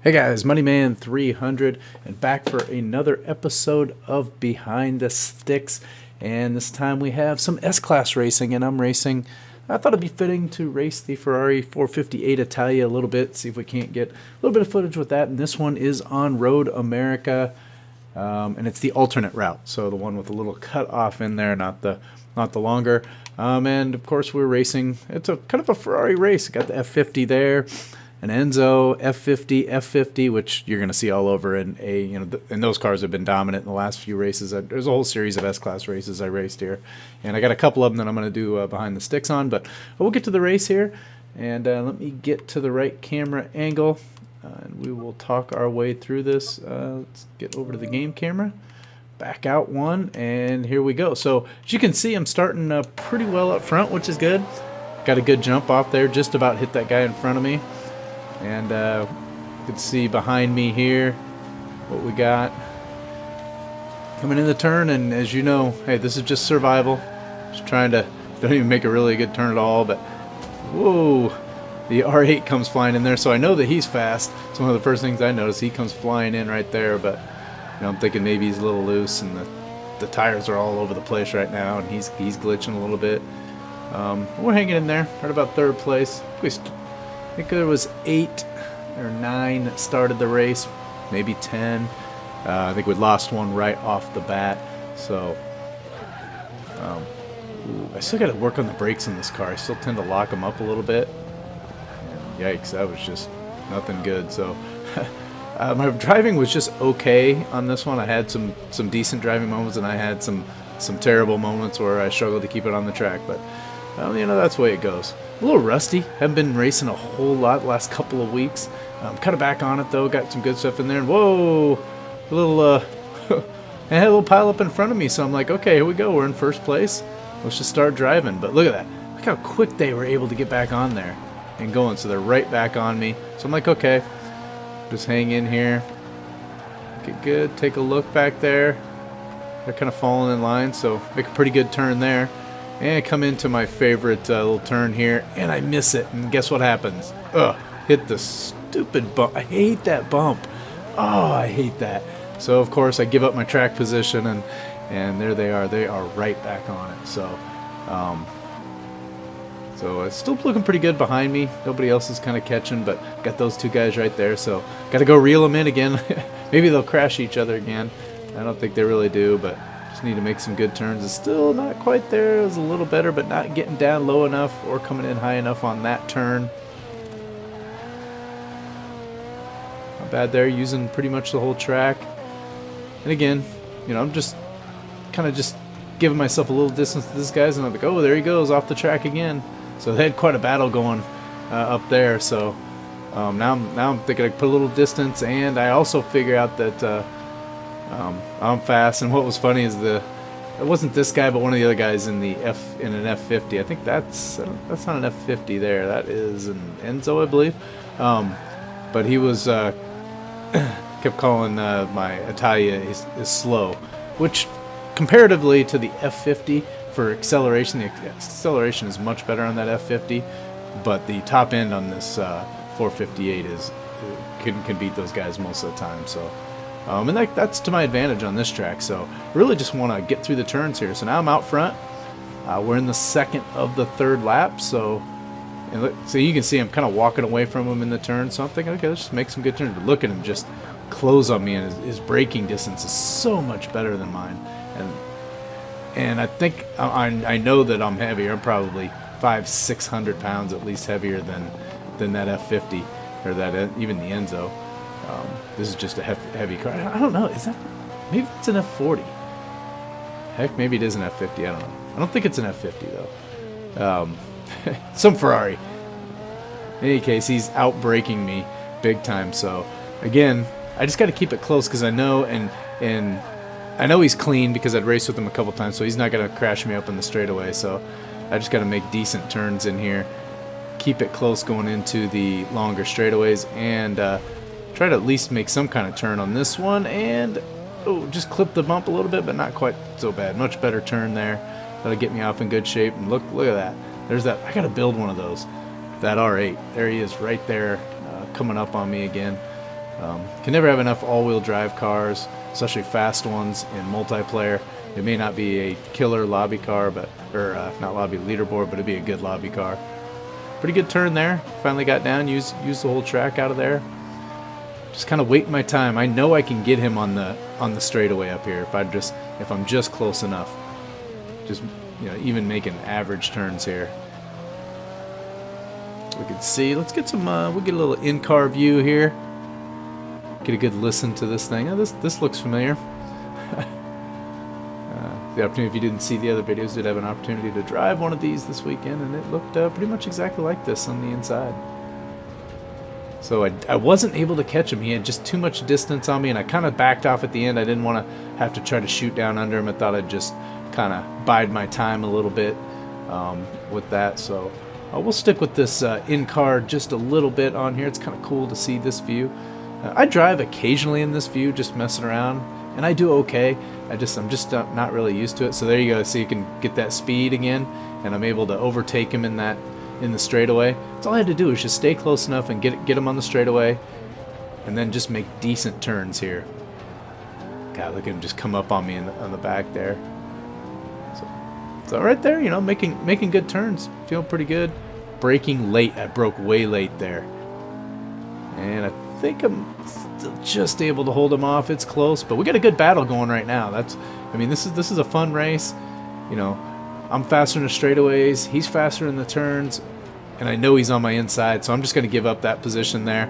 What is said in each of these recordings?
Hey guys, MoneyMan300 and back for another episode of Behind the Sticks. And this time we have some S-Class racing, and I'm racing. I thought it'd be fitting to race the Ferrari 458 Italia a little bit, see if we can't get a little bit of footage with that. And this one is on Road America, and it's the alternate route, so the one with a little cut off in there, not the longer. And of course we're racing. It's a kind of a Ferrari race. Got the F50 there. An Enzo, F50, which you're going to see all over in and those cars have been dominant in the last few races. There's a whole series of S-Class races I raced here, and I got a couple of them that I'm going to do behind the sticks on, but we'll get to the race here, and let me get to the right camera angle, and we will talk our way through this. Let's get over to the game camera, back out one, and here we go. So as you can see, I'm starting pretty well up front, which is good. Got a good jump off there, just about hit that guy in front of me. And you can see behind me here what we got coming in the turn. And as you know, hey, this is just survival. Just trying to, don't even make a really good turn at all, but whoa, the R8 comes flying in there, so I know that he's fast. It's one of the first things I notice. He comes flying in right there, but I'm thinking maybe he's a little loose, and the tires are all over the place right now, and he's glitching a little bit. We're hanging in there, right about third place. I think there was 8 or 9 that started the race, maybe 10. I think we lost one right off the bat. So I still got to work on the brakes in this car. I still tend to lock them up a little bit. And yikes, that was just nothing good. So my driving was just okay on this one. I had some decent driving moments, and I had some terrible moments where I struggled to keep it on the track. But that's the way it goes. A little rusty. Haven't been racing a whole lot the last couple of weeks. Kind of back on it though. Got some good stuff in there. And whoa, a little I had a little pile up in front of me. So I'm like, okay, here we go. We're in first place. Let's just start driving. But look at that. Look how quick they were able to get back on there and going. So they're right back on me. So I'm like, okay, just hang in here. Get good. Take a look back there. They're kind of falling in line. So make a pretty good turn there. And I come into my favorite little turn here, and I miss it. And guess what happens? Hit the stupid bump. I hate that bump. Oh, I hate that. So, of course, I give up my track position, and there they are. They are right back on it. So, it's still looking pretty good behind me. Nobody else is kind of catching, but got those two guys right there. So, got to go reel them in again. Maybe they'll crash each other again. I don't think they really do, but need to make some good turns. It's still not quite there. It was a little better, but not getting down low enough or coming in high enough on that turn. Not bad there, using pretty much the whole track. And again, I'm just kind of just giving myself a little distance to this guys, and I'm like, oh, there he goes off the track again. So they had quite a battle going up there. So now I'm thinking I put a little distance, and I also figure out that I'm fast. And what was funny is it wasn't this guy, but one of the other guys in an F50. I think that's not an F50 there. That is an Enzo, I believe. But he was kept calling my Italia is slow, which comparatively to the F50 for acceleration, the acceleration is much better on that F50. But the top end on this 458 can beat those guys most of the time. So. And that's to my advantage on this track, so really just want to get through the turns here. So now I'm out front. We're in the second of the third lap, so you can see I'm kind of walking away from him in the turn. So I'm thinking, okay, let's just make some good turns. But look at him just close on me, and his braking distance is so much better than mine. And I think I know that I'm heavier. I'm probably 500-600 pounds at least heavier than that F50 or that even the Enzo. This is just a heavy car. I don't know. Maybe it's an F40. Heck, maybe it is an F50. I don't know. I don't think it's an F50 though. Some Ferrari. In any case, he's out-braking me big time. So again, I just got to keep it close because I know and I know he's clean because I'd raced with him a couple times, so he's not going to crash me up in the straightaway. So I just got to make decent turns in here, keep it close going into the longer straightaways, and try to at least make some kind of turn on this one, and just clip the bump a little bit, but not quite so bad. Much better turn there. That'll get me off in good shape. And look at that. There's that. I got to build one of those. That R8. There he is right there, coming up on me again. Can never have enough all-wheel drive cars, especially fast ones in multiplayer. It may not be a killer lobby car, but not lobby leaderboard, but it'd be a good lobby car. Pretty good turn there. Finally got down, used the whole track out of there. Just kind of waiting my time. I know I can get him on the straightaway up here if I'm just close enough. Just, you know, even making average turns here. We can see. Let's get some. We'll get a little in-car view here. Get a good listen to this thing. Oh, this looks familiar. The opportunity, if you didn't see the other videos, did have an opportunity to drive one of these this weekend, and it looked pretty much exactly like this on the inside. So I wasn't able to catch him. He had just too much distance on me, and I kind of backed off at the end. I didn't want to have to try to shoot down under him. I thought I'd just kind of bide my time a little bit with that. So we'll stick with this in-car just a little bit on here. It's kind of cool to see this view. I drive occasionally in this view, just messing around, and I do okay. I'm just not really used to it. So there you go. So you can get that speed again, and I'm able to overtake him in the straightaway. That's all I had to do is just stay close enough and get him on the straightaway, and then just make decent turns here. God, look at him just come up on me on the back there. So right there, you know, making good turns, feeling pretty good. Braking late, I broke way late there, and I think I'm still just able to hold him off. It's close, but we got a good battle going right now. I mean, this is a fun race. You know, I'm faster in the straightaways, he's faster in the turns, and I know he's on my inside, so I'm just going to give up that position there.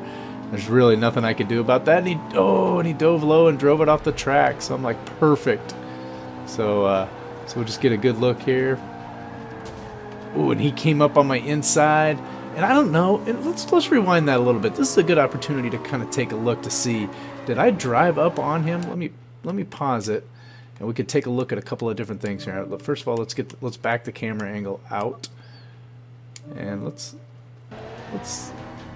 There's really nothing I can do about that. And he dove low and drove it off the track, so I'm like, perfect. So we'll just get a good look here. Ooh, and he came up on my inside, and I don't know. And let's rewind that a little bit. This is a good opportunity to kind of take a look to see, did I drive up on him? Let me pause it, and we could take a look at a couple of different things here. First of all, let's back the camera angle out, and let's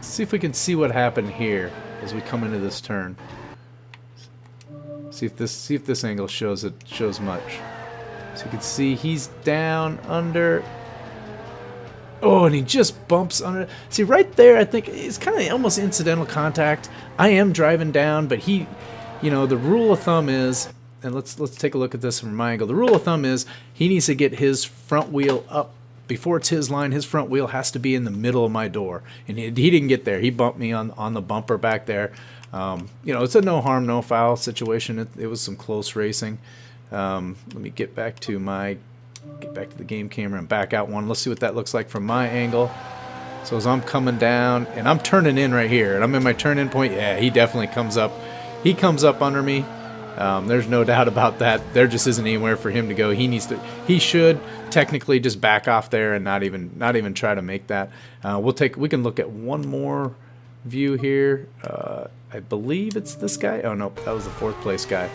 see if we can see what happened here as we come into this turn. See if this angle shows much. So you can see he's down under. Oh, and he just bumps under. See, right there, I think it's kind of almost incidental contact. I am driving down, but he, you know, the rule of thumb is, and let's take a look at this from my angle. The rule of thumb is he needs to get his front wheel up before it's his line. His front wheel has to be in the middle of my door, and he didn't get there. He bumped me on the bumper back there. You know, it's a no harm, no foul situation. It was some close racing. Let me get back to the game camera and back out one. Let's see what that looks like from my angle. So as I'm coming down, and I'm turning in right here, and I'm in my turn-in point, yeah, he definitely comes up. He comes up under me. There's no doubt about that. There just isn't anywhere for him to go. He should technically just back off there and not even try to make that. We can look at one more view here. I believe it's this guy. Oh no, that was the 4th place guy.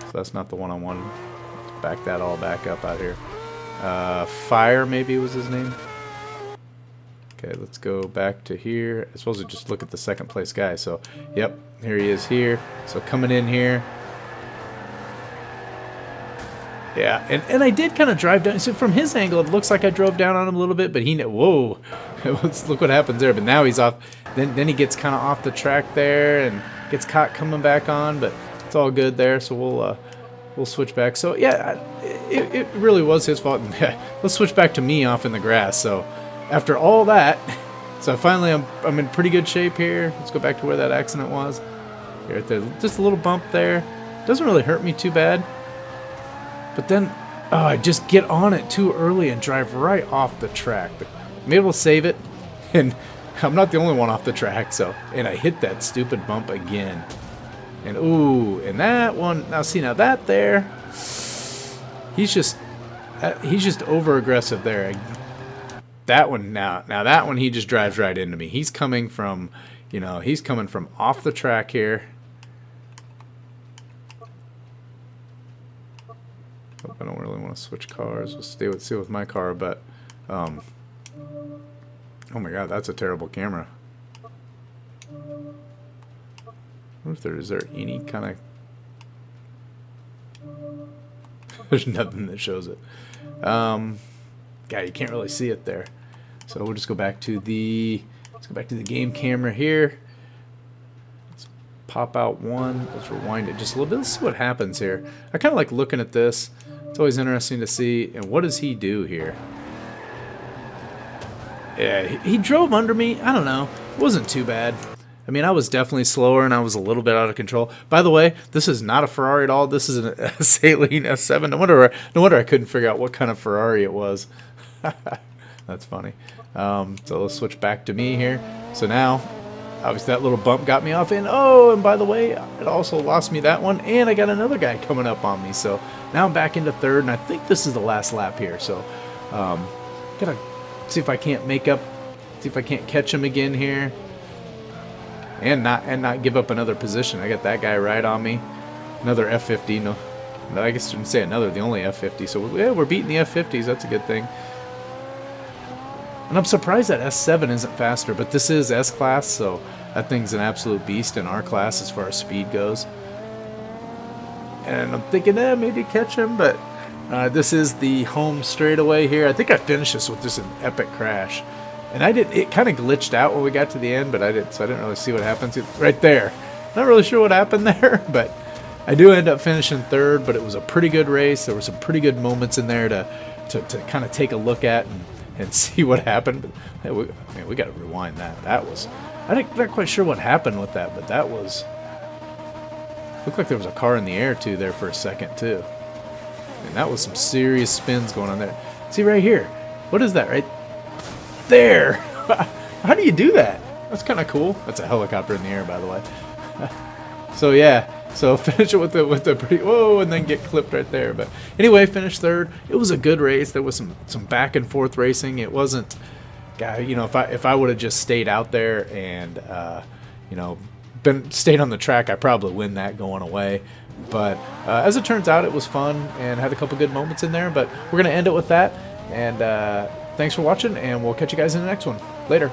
So that's not the one I wanted. Let's back that all back up out here. Fire maybe was his name. Okay, let's go back to here. I suppose we just look at the 2nd place guy. So, yep, here he is here. So coming in here. Yeah, and I did kind of drive down. So from his angle, it looks like I drove down on him a little bit, but whoa, look what happens there. But now he's off. Then he gets kind of off the track there and gets caught coming back on, but it's all good there. So we'll switch back. So yeah, it really was his fault. Let's switch back to me off in the grass. So after all that, so finally I'm in pretty good shape here. Let's go back to where that accident was. Right there, just a little bump there. Doesn't really hurt me too bad. But then, I just get on it too early and drive right off the track. But I'm able to save it, and I'm not the only one off the track. So, and I hit that stupid bump again. And ooh, and that one. Now see, now that there, he's just over aggressive there. That one now that one he just drives right into me. He's coming from, he's coming from off the track here. I don't really want to switch cars. We'll stay with my car, but oh my god, that's a terrible camera. I wonder if is there any kind of there's nothing that shows it. God, you can't really see it there. So we'll just go back to the game camera here. pop out one. Let's rewind it just a little bit. Let's see what happens here. I kind of like looking at this. It's always interesting to see. And what does he do here? Yeah, he drove under me. I don't know. It wasn't too bad. I mean, I was definitely slower and I was a little bit out of control. By the way, this is not a Ferrari at all. This is a Saline S7. No wonder I couldn't figure out what kind of Ferrari it was. That's funny. So let's switch back to me here. So now, obviously that little bump got me off. And oh, and by the way, it also lost me that one. And I got another guy coming up on me. So now I'm back into third. And I think this is the last lap here. So gotta see if I can't make up, see if I can't catch him again here. And not give up another position. I got that guy right on me. Another F50. No, I guess I shouldn't say another. The only F50. So yeah, we're beating the F50s. That's a good thing. And I'm surprised that S7 isn't faster, but this is S-Class, so that thing's an absolute beast in our class as far as speed goes. And I'm thinking, maybe catch him, but this is the home straightaway here. I think I finished this with just an epic crash. And it kind of glitched out when we got to the end, but I didn't really see what happens. Right there. Not really sure what happened there, but I do end up finishing third, but it was a pretty good race. There were some pretty good moments in there to kind of take a look at and see what happened. But hey, we got to rewind that. I'm not quite sure what happened with that, but that was, looked like there was a car in the air too there for a second too. And that was some serious spins going on there. See right here. What is that right there? How do you do that? That's kind of cool. That's a helicopter in the air, by the way. So yeah. So finish it with the pretty, whoa, and then get clipped right there. But anyway, finish third. It was a good race. There was some back and forth racing. It wasn't, you know, if I would have just stayed out there and you know, stayed on the track, I probably win that going away. But as it turns out, it was fun and had a couple good moments in there. But we're gonna end it with that. And thanks for watching, and we'll catch you guys in the next one. Later.